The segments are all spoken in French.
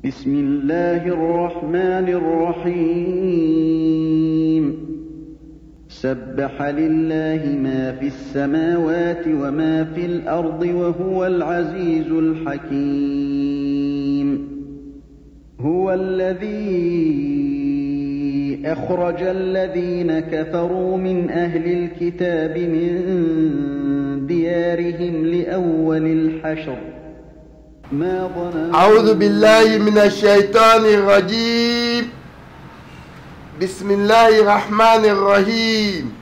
بسم الله الرحمن الرحيم سبح لله ما في السماوات وما في الأرض وهو العزيز الحكيم هو الذي أخرج الذين كفروا من أهل الكتاب من ديارهم لأول الحشر أعوذ بالله من الشيطان الرجيم بسم الله الرحمن الرحيم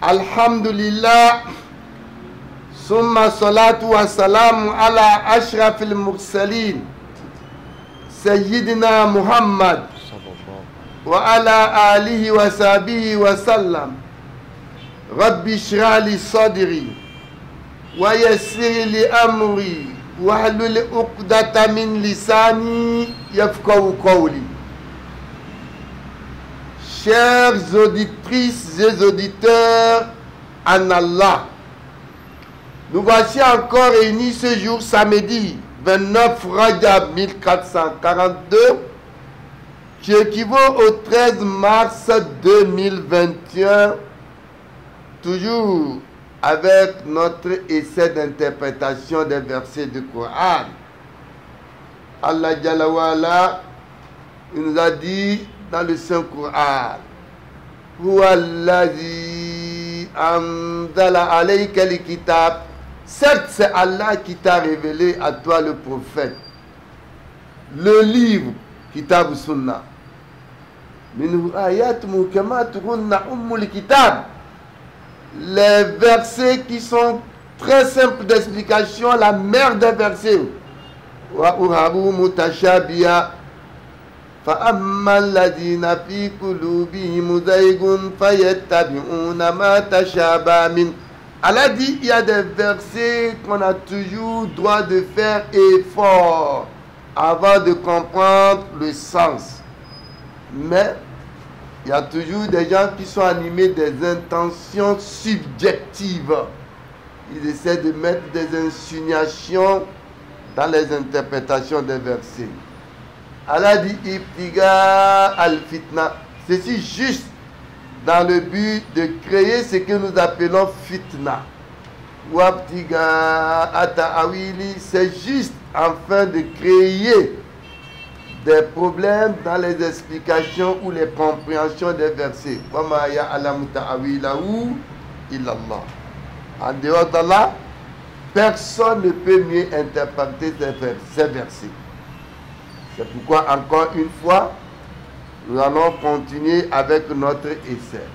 الحمد لله ثم الصلاة والسلام على أشرف المرسلين سيدنا محمد وعلى آله وصحبه وسلم رب اشرح لي صدري ويسر لي أمري واحلل عقدة من لساني يفقهوا قولي. Chères auditrices et auditeurs en Allah, nous voici encore réunis ce jour samedi 29 Rajab 1442 qui équivaut au 13 mars 2021, toujours avec notre essai d'interprétation des versets du Coran. Allah Jalla wa Ala, il nous a dit dans le Saint-Coran: Huwa allazi anzala alayka al-kitab. Certes, c'est Allah qui t'a révélé à toi le prophète, le livre Kitab Sunnah. Minhu ayat muhkamat hunna ummul kitab. Les versets qui sont très simples d'explication, la mère des versets. Wa uhabu mutashabiya fa amma alladhina fi qulubihim zaygun fayattabi'una ma tashaba min. Allah dit il y a des versets qu'on a toujours droit de faire effort avant de comprendre le sens. Mais il y a toujours des gens qui sont animés des intentions subjectives. Ils essaient de mettre des insinuations dans les interprétations des versets. Allah dit ibtiga al-fitna. Ceci juste dans le but de créer ce que nous appelons fitna. Wabtiga ata'awili, c'est juste afin de créer des problèmes dans les explications ou les compréhensions des versets. En dehors d'Allah, personne ne peut mieux interpréter ces versets. C'est pourquoi, encore une fois, nous allons continuer avec notre essai.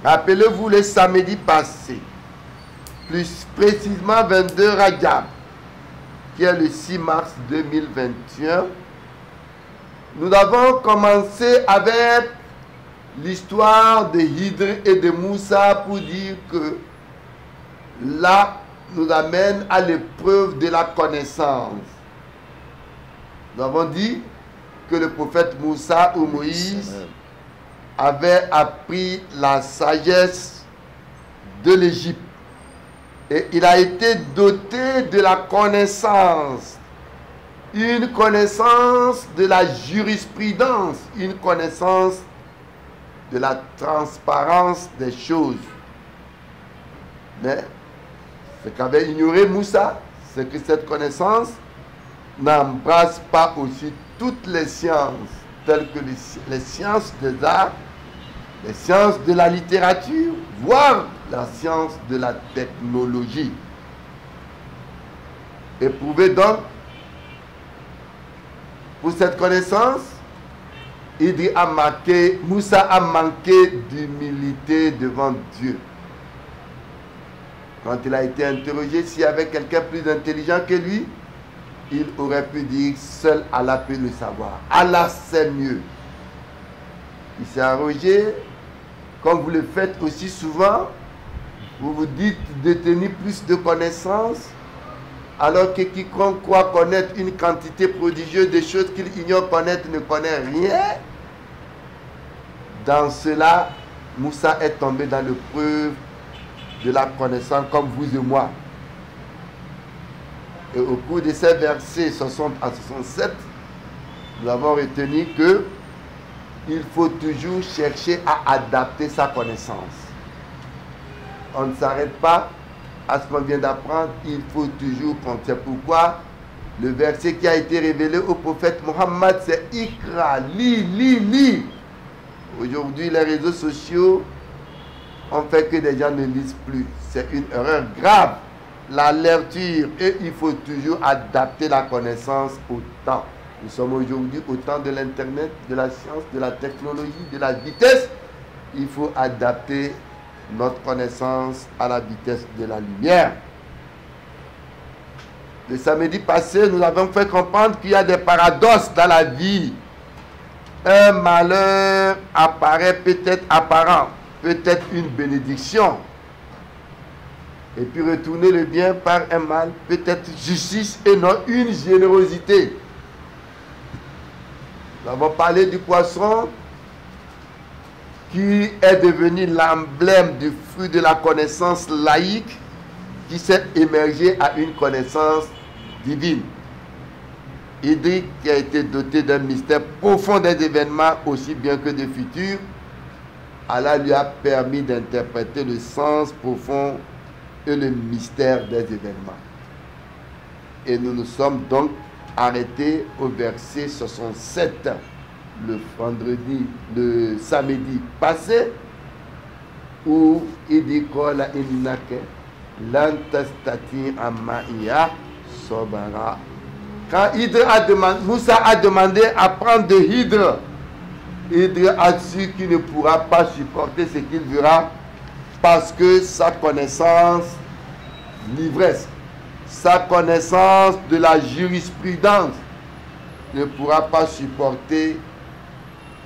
Rappelez-vous le samedi passé, plus précisément 22 Rajab, qui est le 6 mars 2021, nous avons commencé avec l'histoire de Hidr et de Moussa pour dire que là nous amène à l'épreuve de la connaissance. Nous avons dit que le prophète Moussa ou Moïse avait appris la sagesse de l'Égypte et il a été doté de la connaissance. Une connaissance de la jurisprudence, une connaissance de la transparence des choses. Mais ce qu'avait ignoré Moussa, c'est que cette connaissance n'embrasse pas aussi toutes les sciences, telles que les sciences des arts, les sciences de la littérature, voire la science de la technologie. Éprouvez donc pour cette connaissance, Moussa a manqué d'humilité devant Dieu. Quand il a été interrogé s'il y avait quelqu'un plus intelligent que lui, il aurait pu dire seul Allah peut le savoir. Allah sait mieux. Il s'est arrogé, comme vous le faites aussi souvent, vous vous dites détenir plus de connaissances, alors que quiconque croit connaître une quantité prodigieuse de choses qu'il ignore connaître ne connaît rien. Dans cela, Moussa est tombé dans l'épreuve de la connaissance comme vous et moi. Et au cours de ces versets 60 à 67, nous avons retenu que il faut toujours chercher à adapter sa connaissance. On ne s'arrête pas à ce qu'on vient d'apprendre, il faut toujours prendre. C'est pourquoi le verset qui a été révélé au prophète Mohammed, c'est Ikra, lis. Aujourd'hui, les réseaux sociaux ont fait que des gens ne lisent plus. C'est une erreur grave. La lecture, et il faut toujours adapter la connaissance au temps. Nous sommes aujourd'hui au temps de l'Internet, de la science, de la technologie, de la vitesse. Il faut adapter notre connaissance à la vitesse de la lumière. Le samedi passé, nous avons fait comprendre qu'il y a des paradoxes dans la vie. Un malheur apparaît peut-être apparent, peut-être une bénédiction. Et puis retourner le bien par un mal, peut-être justice et non une générosité. Nous avons parlé du poisson qui est devenu l'emblème du fruit de la connaissance laïque qui s'est émergé à une connaissance divine. Idriss qui a été doté d'un mystère profond des événements aussi bien que des futurs, Allah lui a permis d'interpréter le sens profond et le mystère des événements. Et nous nous sommes donc arrêtés au verset 67 le samedi passé, où il dit Kola innake lantastati amaiya sobara. Quand Moussa a demandé à prendre de Hydre, Hydre a su qu'il ne pourra pas supporter ce qu'il verra parce que sa connaissance, l'ivresse, sa connaissance de la jurisprudence ne pourra pas supporter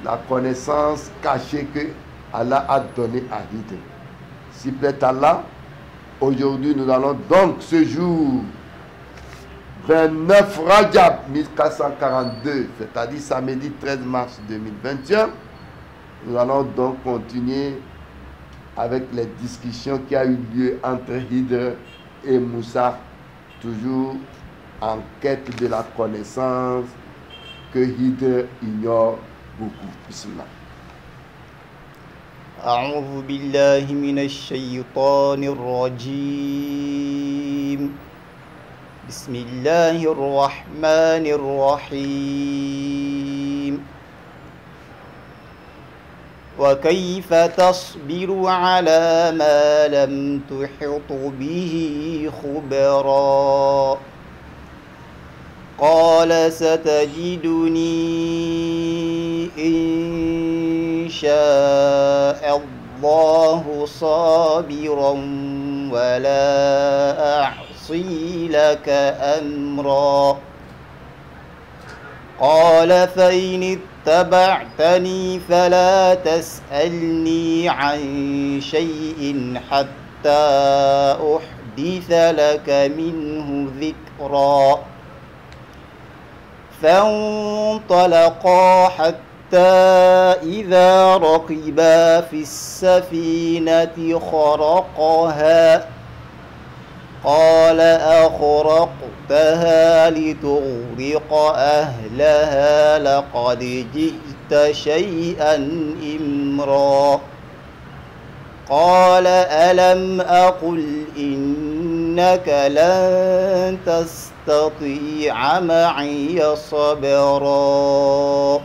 la connaissance cachée que Allah a donnée à Hydre. S'il plaît Allah, aujourd'hui nous allons donc ce jour 29 Rajab 1442, c'est-à-dire samedi 13 mars 2021, nous allons donc continuer avec les discussions qui ont eu lieu entre Hydre et Moussa, toujours en quête de la connaissance que Hydre ignore beaucoup. Bismillah. أعوذ بالله من الشيطان الرجيم بسم الله الرحمن الرحيم وكيف تصبر على ما لم تحط به خبرا قال ستجدني إن شاء الله صابرا ولا أعصي لك أمرا قال فإن اتبعتني فلا تسألني عن شيء حتى أحدث لك منه ذكرا فانطلقا حتى إذا ركبا في السفينة خرقها قال أخرقتها لتغرق أهلها لقد جئت شيئا إمرا قال ألم أقل إنك لن تستطيع معي صبرا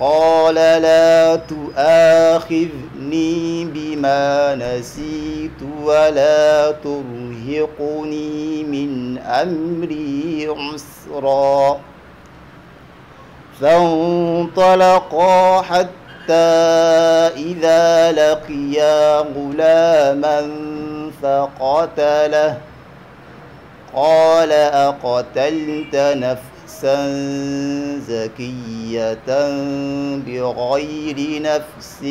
قال لا تؤاخذني بما نسيت ولا ترهقني من أمري عسرا فانطلقا حتى إذا لقيا غلاما فقتله قال أقتلت نفسا زكية بغير نفس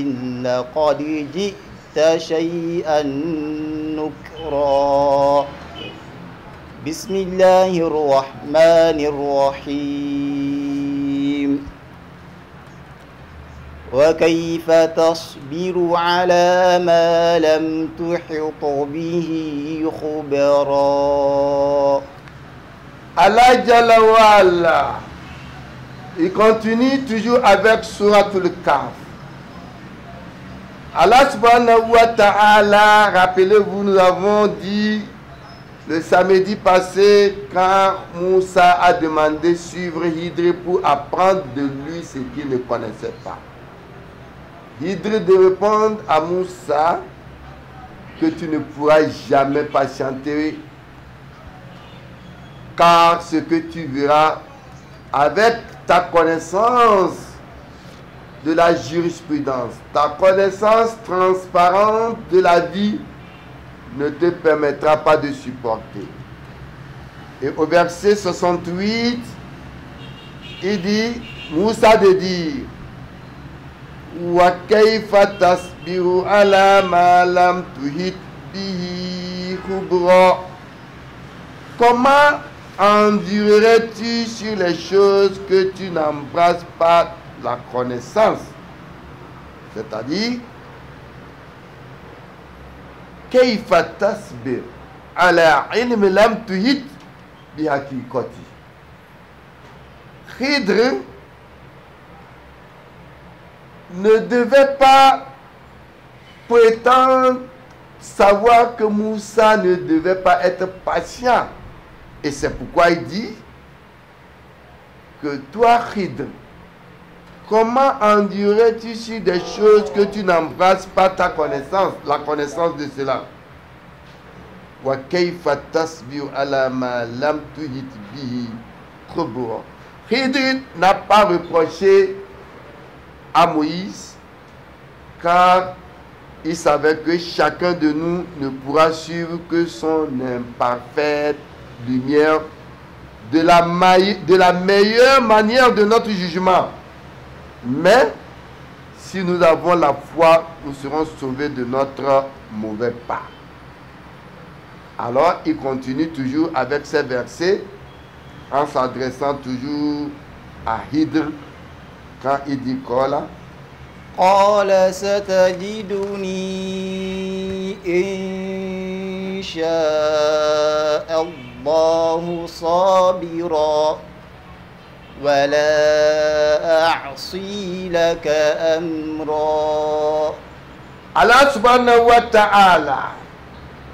لقد جئت شيئا نكرا بسم الله الرحمن الرحيم وكيف تصبر على ما لم تحط به خبرا Allah Jalla wa Ala, il continue toujours avec Suratul Kahf. Allah subhanahu wa ta'ala, rappelez-vous, nous avons dit le samedi passé, quand Moussa a demandé de suivre Hidr pour apprendre de lui ce qu'il ne connaissait pas. Hidr de répondre à Moussa que tu ne pourras jamais patienter, car ce que tu verras avec ta connaissance de la jurisprudence, ta connaissance transparente de la vie ne te permettra pas de supporter. Et au verset 68, il dit, Moussa de dire, wa kayfa tasbiru ala ma lam tuhit bihi khubra. Comment endurerais-tu sur les choses que tu n'embrasses pas la connaissance? C'est-à-dire, kayfa tasbir ala ilm lam tuhit bi haqiqati. Khidr ne devait pas prétendre savoir que Moussa ne devait pas être patient. Et c'est pourquoi il dit que toi, Khidr, comment endurerais-tu sur des choses que tu n'embrasses pas ta connaissance, la connaissance de cela? Wa kayfa tasbiru ala ma lam tuhit bihi khubra. Khidr n'a pas reproché à Moïse, car il savait que chacun de nous ne pourra suivre que son imparfaite lumière de la meilleure manière de notre jugement. Mais si nous avons la foi, nous serons sauvés de notre mauvais pas. Alors il continue toujours avec ces versets en s'adressant toujours à Hidr, quand il dit quoi là? قال ستجدني إن شاء الله صابرا ولا أعصي لك أمرا. Allah subhanahu wa ta'ala,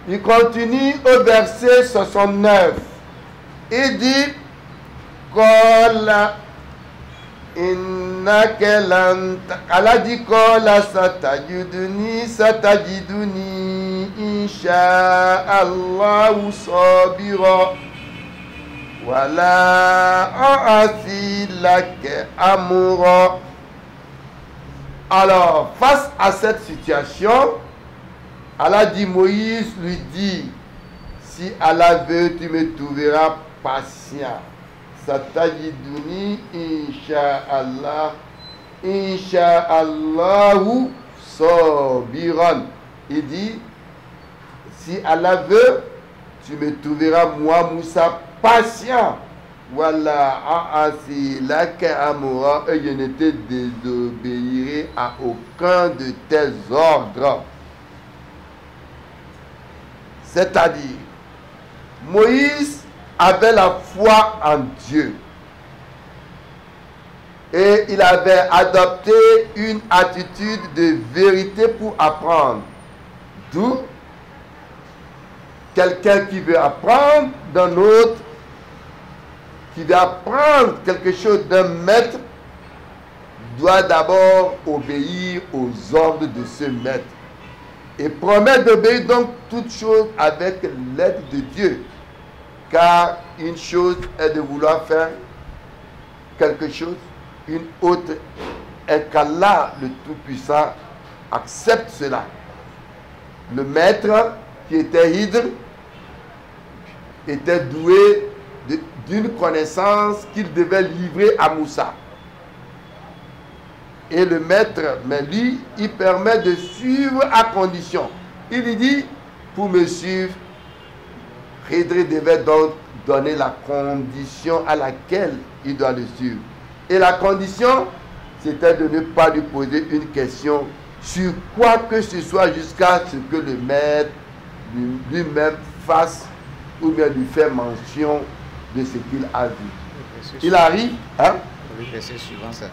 il continue au verset 69. Il dit, Allah dit, satajiduni insha'Allahu sabira wala a'asi laka amra. Alors, face à cette situation, Allah dit, Moïse lui dit, si Allah veut, tu me trouveras patient. Satajiduni insha'Allahu sabiran. Il dit, si Allah veut, tu me trouveras, moi Moussa, patient. Voilà, asi laka amura, et je ne te désobéirai à aucun de tes ordres. C'est-à-dire, Moïse avait la foi en Dieu et il avait adopté une attitude de vérité pour apprendre. D'où quelqu'un qui veut apprendre d'un autre, qui veut apprendre quelque chose d'un maître, doit d'abord obéir aux ordres de ce maître et promet d'obéir donc toutes choses avec l'aide de Dieu. Car une chose est de vouloir faire quelque chose, une autre est qu'Allah, le Tout-Puissant, accepte cela. Le maître, qui était Hidr, était doué d'une connaissance qu'il devait livrer à Moussa. Et le maître, mais lui, il permet de suivre à condition. Il lui dit, pour me suivre, Hidr devait donc donner la condition à laquelle il doit le suivre. Et la condition, c'était de ne pas lui poser une question sur quoi que ce soit jusqu'à ce que le maître lui-même fasse ou bien lui fait mention de ce qu'il a vu. Il arrive, hein? Le verset suivant ça.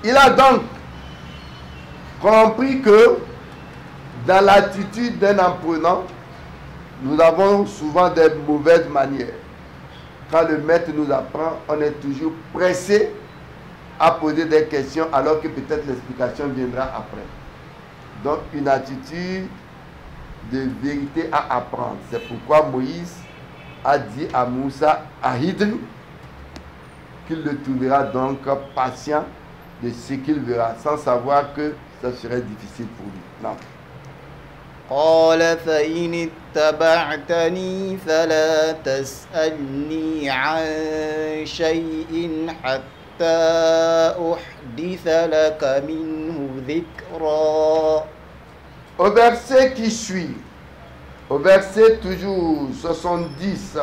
Il a donc compris que dans l'attitude d'un apprenant, nous avons souvent des mauvaises manières. Quand le maître nous apprend, on est toujours pressé à poser des questions alors que peut-être l'explication viendra après. Donc une attitude de vérité à apprendre. C'est pourquoi Moïse a dit à Moussa, à Hidr, qu'il le trouvera donc patient de ce qu'il verra, sans savoir que ça serait difficile pour lui. Non. قال فإن اتبعتني فلا تسألني عن شيء حتى أحدث لك منه ذكرا. Au verset qui suit, au verset toujours 70,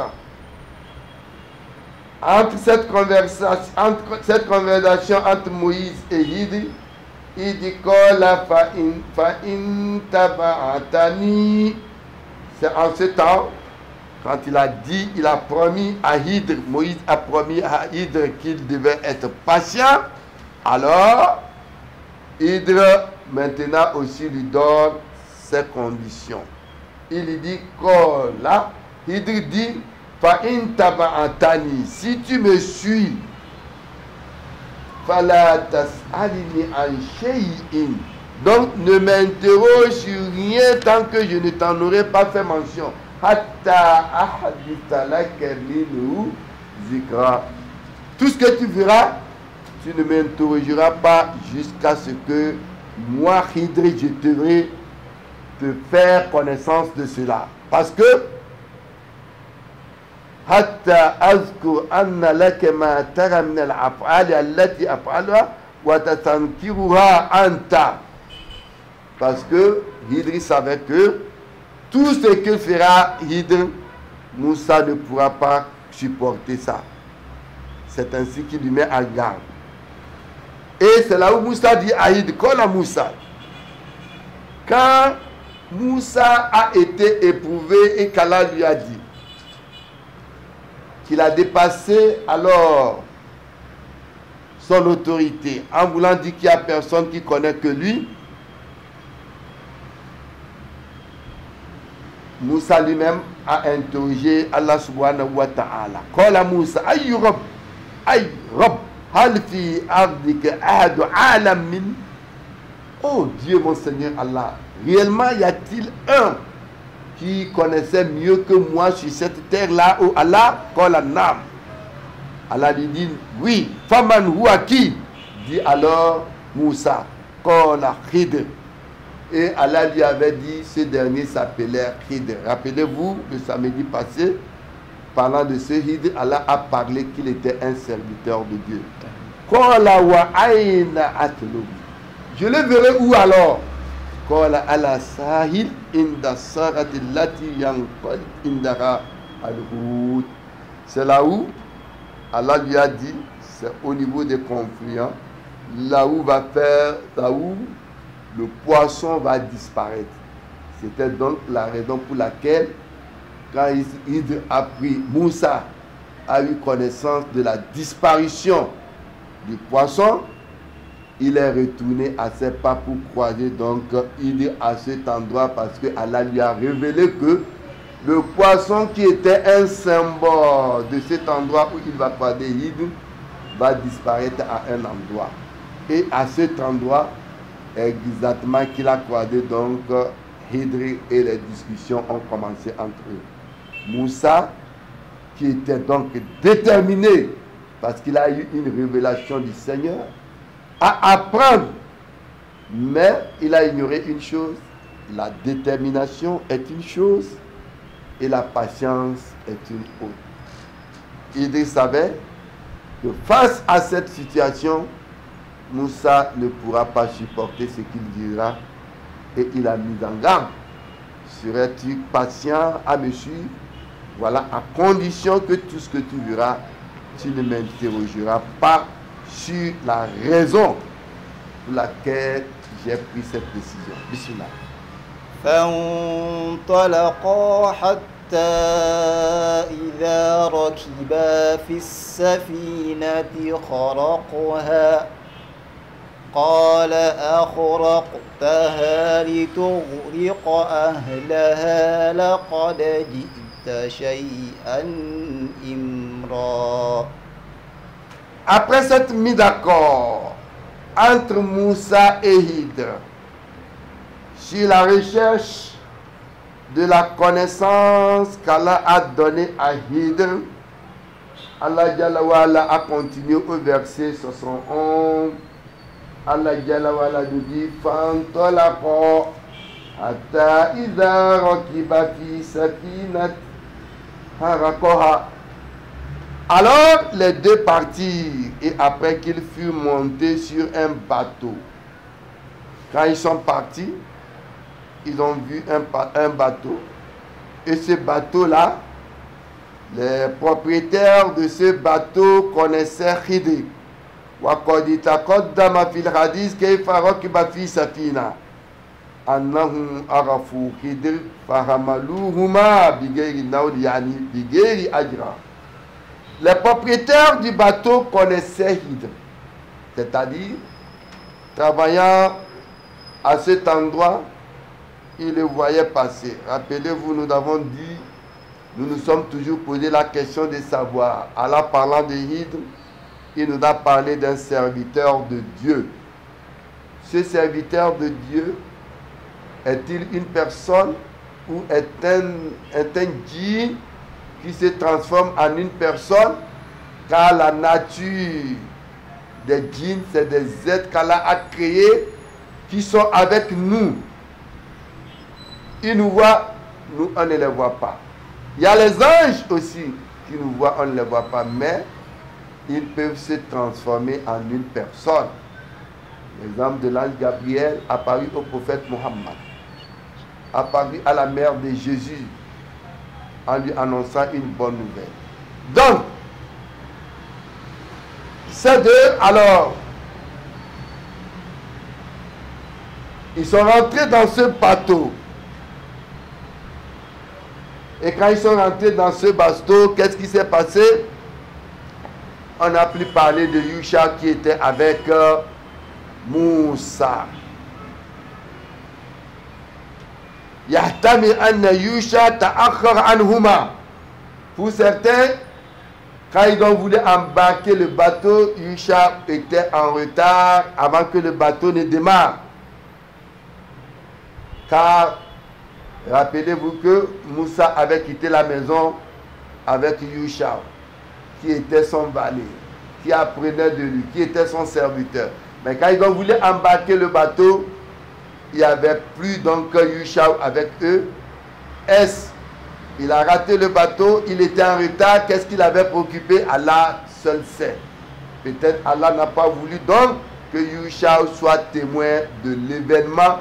entre cette conversation entre Moïse et Hidr, il dit fa'in taba'atani. C'est en ce temps, quand il a dit, il a promis à Hidr, Moïse a promis à Hidr qu'il devait être patient. Alors, Hidr maintenant aussi lui donne ses conditions. Il lui dit, là, Hidr dit, fa'in taba'atani, si tu me suis, fala tas'alini an shay'in. Donc ne m'interroge sur rien tant que je ne t'en aurai pas fait mention. Hatta ahditha laka minhu zikra. Tout ce que tu verras, tu ne m'interrogeras pas jusqu'à ce que moi, Hidr, je devrais te faire connaissance de cela. Parce que حتى أذكر أن لك ما ترى من الأفعال التي أفعلها وتستنكرها أنت. Parce que Hidr savait que tout ce que fera Hidr, Moussa ne pourra pas supporter ça. C'est ainsi qu'il lui met en garde. Et c'est là où Moussa dit à Hidr, Kola Moussa. Quand Moussa a été éprouvé et qu'Allah lui a dit qu'il a dépassé alors son autorité en voulant dire qu'il n'y a personne qui connaît que lui, Moussa lui-même a interrogé Allah subhanahu wa ta'ala. Qala Moussa, ay Rabb, hal fi ardika ahadu alam min. Oh Dieu mon Seigneur Allah, réellement y a-t-il un qui connaissait mieux que moi sur cette terre-là, où Allah, qala nam. Allah lui dit, oui, faman huwa qui? Dit alors Moussa, qala Hidr. Et Allah lui avait dit, ce dernier s'appelait Hidr. Rappelez-vous, le samedi passé, parlant de ce Hidr, Allah a parlé qu'il était un serviteur de Dieu. Qala wa aina atlubu. Je le verrai où alors? Qala ala sahil inda sarati allati yanqal indaha al-hut. C'est là où Allah lui a dit, c'est au niveau des confluents, là où le poisson va disparaître. C'était donc la raison pour laquelle, quand Hidr a pris, Moussa a eu connaissance de la disparition du poisson, il est retourné à ses pas pour croiser donc Hidr à cet endroit, parce que Allah lui a révélé que le poisson qui était un symbole de cet endroit où il va croiser Hidr va disparaître à un endroit. Et à cet endroit, exactement qu'il a croisé donc Hidr, et les discussions ont commencé entre eux. Moussa, qui était donc déterminé, parce qu'il a eu une révélation du Seigneur, à apprendre, mais il a ignoré une chose: la détermination est une chose et la patience est une autre. Hidr savait que face à cette situation, Moussa ne pourra pas supporter ce qu'il dira, et il a mis en garde: serais-tu patient à me suivre? Voilà, à condition que tout ce que tu verras, tu ne m'interrogeras pas sur la raison pour laquelle j'ai pris cette décision. Bismillah. فانطلقا حتى إذا ركبا في السفينة خرقها قال أخرقتها لتغرق أهلها لقد جئت شيئا إمرا. Après cette mise d'accord entre Moussa et Hidr sur la recherche de la connaissance qu'Allah a donnée à Hidr, Allah Jalla wa Ala a continué au verset 71. Allah Jalla wa Ala nous dit Fantolaqa hatta idha rakiba fi safinat harakoha. Alors les deux partirent et après qu'ils furent montés sur un bateau. Quand ils sont partis, ils ont vu un bateau. Et ce bateau-là, les propriétaires de ce bateau connaissaient Khidr. وَقَدْ تَقَدَّمَ فِي الْحَدِيثِ كَيْفَ رَكِبَ فِي سَفِينَةٍ أَنَّهُمْ عَرَفُوا خِدْرَ فَحَمَلُوهُمَا بِغَيْرِ نَوْلٍ يعني بِغَيْرِ أَجْرٍ. Les propriétaires du bateau connaissaient Hidr, c'est-à-dire, travaillant à cet endroit, ils le voyaient passer. Rappelez-vous, nous avons dit, nous nous sommes toujours posé la question de savoir. Allah parlant de Hidr, il nous a parlé d'un serviteur de Dieu. Ce serviteur de Dieu est-il une personne ou est un djinn qui se transforme en une personne? Car la nature des djinns, c'est des êtres qu'Allah a créés qui sont avec nous. Ils nous voient, nous on ne les voit pas. Il y a les anges aussi qui nous voient, on ne les voit pas, mais ils peuvent se transformer en une personne. L'exemple de l'ange Gabriel apparu au prophète Mohammed, apparu à la mère de Jésus en lui annonçant une bonne nouvelle. Donc, ces deux, alors, ils sont rentrés dans ce bateau. Et quand ils sont rentrés dans ce bateau, qu'est-ce qui s'est passé? On n'a plus parlé de Yusha qui était avec Moussa. Yahtami anna Yusha ta'akhkhar anhuma. Pour certains, quand ils ont voulu embarquer le bateau, Yusha était en retard avant que le bateau ne démarre. Car rappelez-vous que Moussa avait quitté la maison avec Yusha, qui était son valet, qui apprenait de lui, qui était son serviteur. Mais quand ils ont voulu embarquer le bateau, il n'y avait plus donc Yusha avec eux. Il a raté le bateau, il était en retard. Qu'est-ce qu'il avait préoccupé? Allah seul sait. Peut-être Allah n'a pas voulu donc que Yusha soit témoin de l'événement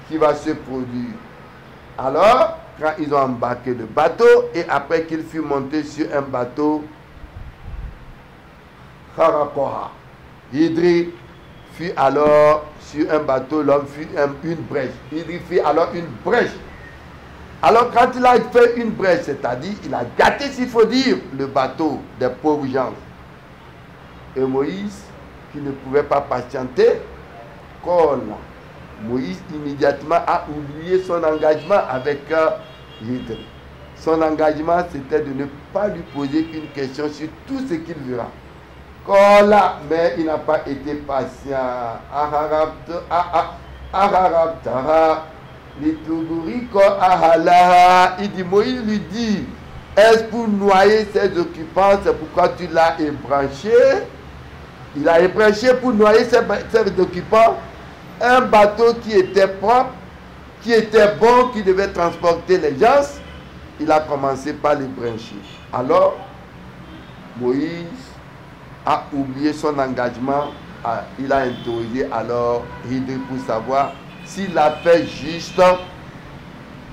qui va se produire. Alors, quand ils ont embarqué le bateau et après qu'ils furent montés sur un bateau, Kharakoha, Hidr fut alors sur un bateau, l'homme fit une brèche. Hidr fit alors une brèche. Alors quand il a fait une brèche, c'est-à-dire il a gâté, s'il faut dire, le bateau des pauvres gens. Et Moïse, qui ne pouvait pas patienter, Moïse immédiatement a oublié son engagement avec Hidr. Son engagement, c'était de ne pas lui poser une question sur tout ce qu'il verra. Mais il n'a pas été patient. Il dit, Moïse lui dit, est-ce pour noyer ses occupants? C'est pourquoi tu l'as ébranché. Il a ébranché pour noyer ses occupants. Un bateau qui était propre, qui était bon, qui devait transporter les gens. Il a commencé par l'ébrancher. Alors, Moïse a oublié son engagement. Il a interrogé alors Hidr pour savoir s'il a fait juste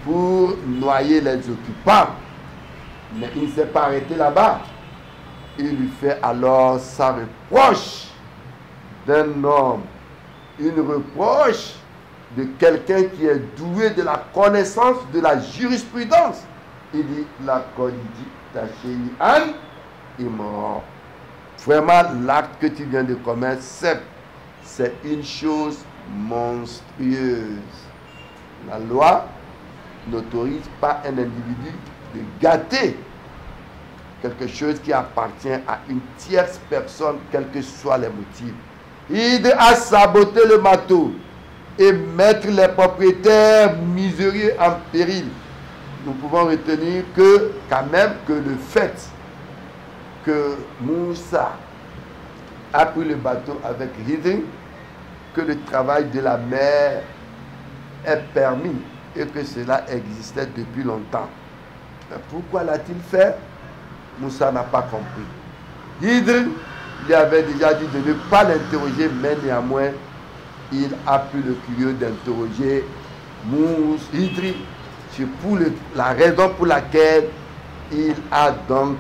pour noyer les occupants. Mais il ne s'est pas arrêté là-bas. Il lui fait alors sa reproche d'un homme, une reproche de quelqu'un qui est doué de la connaissance de la jurisprudence. Il dit la Kodji Tachéan Imran. Vraiment, l'acte que tu viens de commettre, c'est une chose monstrueuse. La loi n'autorise pas un individu de gâter quelque chose qui appartient à une tierce personne, quels que soient les motifs. Il a saboté le bateau et mettre les propriétaires misérieux en péril. Nous pouvons retenir que, quand même, que le fait que Moussa a pris le bateau avec Hidri, que le travail de la mer est permis et que cela existait depuis longtemps. Mais pourquoi l'a-t-il fait? Moussa n'a pas compris. Hidri lui avait déjà dit de ne pas l'interroger, mais néanmoins, il a pris le curieux d'interroger Moussa, Hidri, c'est pour la raison pour laquelle il a donc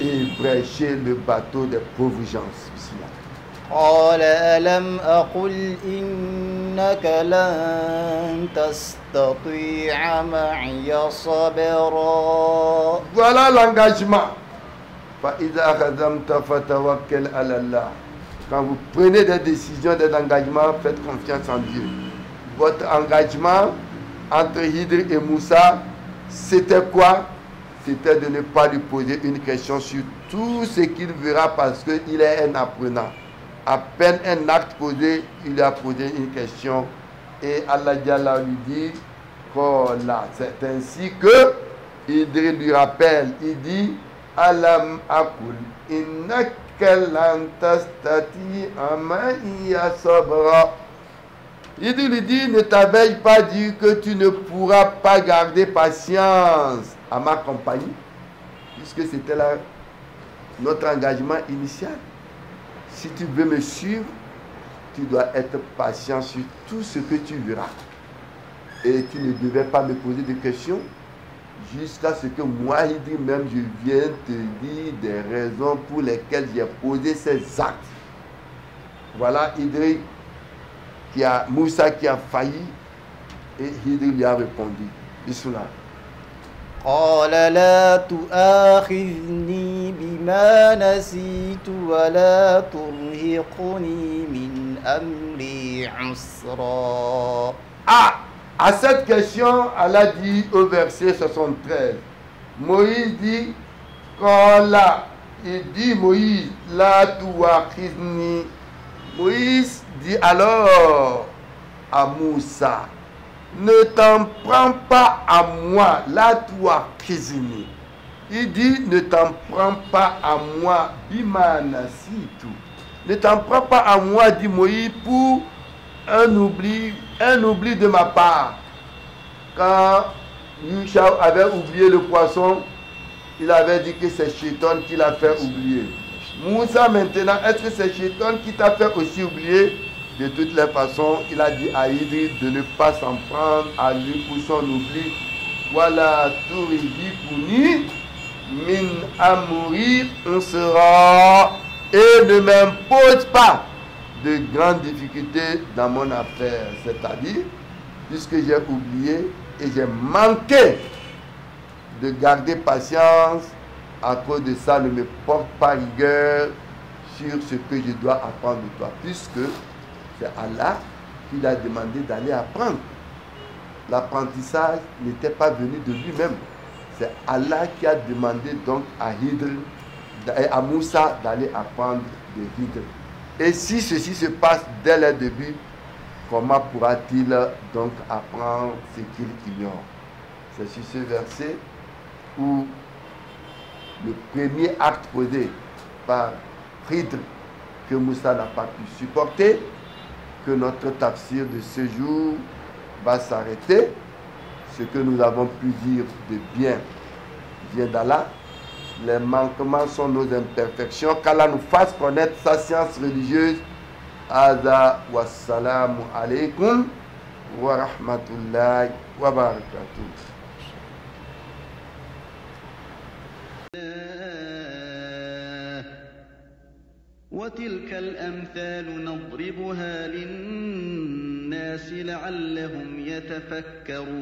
ébréché le bateau des pauvres gens. قال ألم أقل إنك لن تستطيع معي صبرا. Voilà l'engagement. فإذا عزمت فتوكل على الله. Quand vous prenez des décisions, des engagements, faites confiance en Dieu. Votre engagement entre Hidri et Moussa, c'était quoi? C'était de ne pas lui poser une question sur tout ce qu'il verra parce qu'il est un apprenant. À peine un acte posé, il lui a posé une question et Allah Jalla lui dit là, c'est ainsi que Hidri lui rappelle, il dit Alam akul innaka lan tastati ma'iya sabra. Hidri lui dit, ne t'avais pas dit que tu ne pourras pas garder patience à ma compagnie, puisque c'était là notre engagement initial. Si tu veux me suivre, tu dois être patient sur tout ce que tu verras. Et tu ne devais pas me poser de questions jusqu'à ce que moi, Hidri, même je vienne te dire des raisons pour lesquelles j'ai posé ces actes. Voilà Hidri Moussa qui a failli et Hidri lui a répondu. Bismillah. قال لا تؤاخذني بما نسيت ولا ترهقني من أمري عسرا. À cette question, Allah dit au verset 73, Moïse dit, il dit Moïse, la tuakhidni. Moïse dit alors à Moussa, ne t'en prends pas à moi, la tuakhidni. Il dit, ne t'en prends pas à moi, bimanasitu. Ne t'en prends pas à moi, dit Moïse, pour un oubli de ma part. Quand Yusha avait oublié le poisson, il avait dit que c'est Shaitan qui l'a fait oublier. Moussa maintenant, est-ce que c'est Shaitan qui t'a fait aussi oublier? De toutes les façons, il a dit à Hidri de ne pas s'en prendre à lui pour son oubli. Voilà, Touridikouni, min amouri, on sera, et ne m'impose pas de grandes difficultés dans mon affaire. C'est-à-dire, puisque j'ai oublié et j'ai manqué de garder patience, à cause de ça, ne me porte pas rigueur sur ce que je dois apprendre de toi, puisque c'est Allah qui l'a demandé d'aller apprendre. L'apprentissage n'était pas venu de lui-même. C'est Allah qui a demandé donc à Hidri, à Moussa d'aller apprendre de Hidri. Et si ceci se passe dès le début, comment pourra-t-il donc apprendre ce qu'il ignore? C'est sur ce verset où le premier acte posé par Hidri que Moussa n'a pas pu supporter, que notre tafsir de ce jour va s'arrêter. Ce que nous avons pu dire de bien vient d'Allah. Les manquements sont nos imperfections. Qu'Allah nous fasse connaître sa science religieuse. Ada wa salamu alaykum wa rahmatullahi wa barakatuh. وتلك الأمثال نضربها للناس لعلهم يتفكرون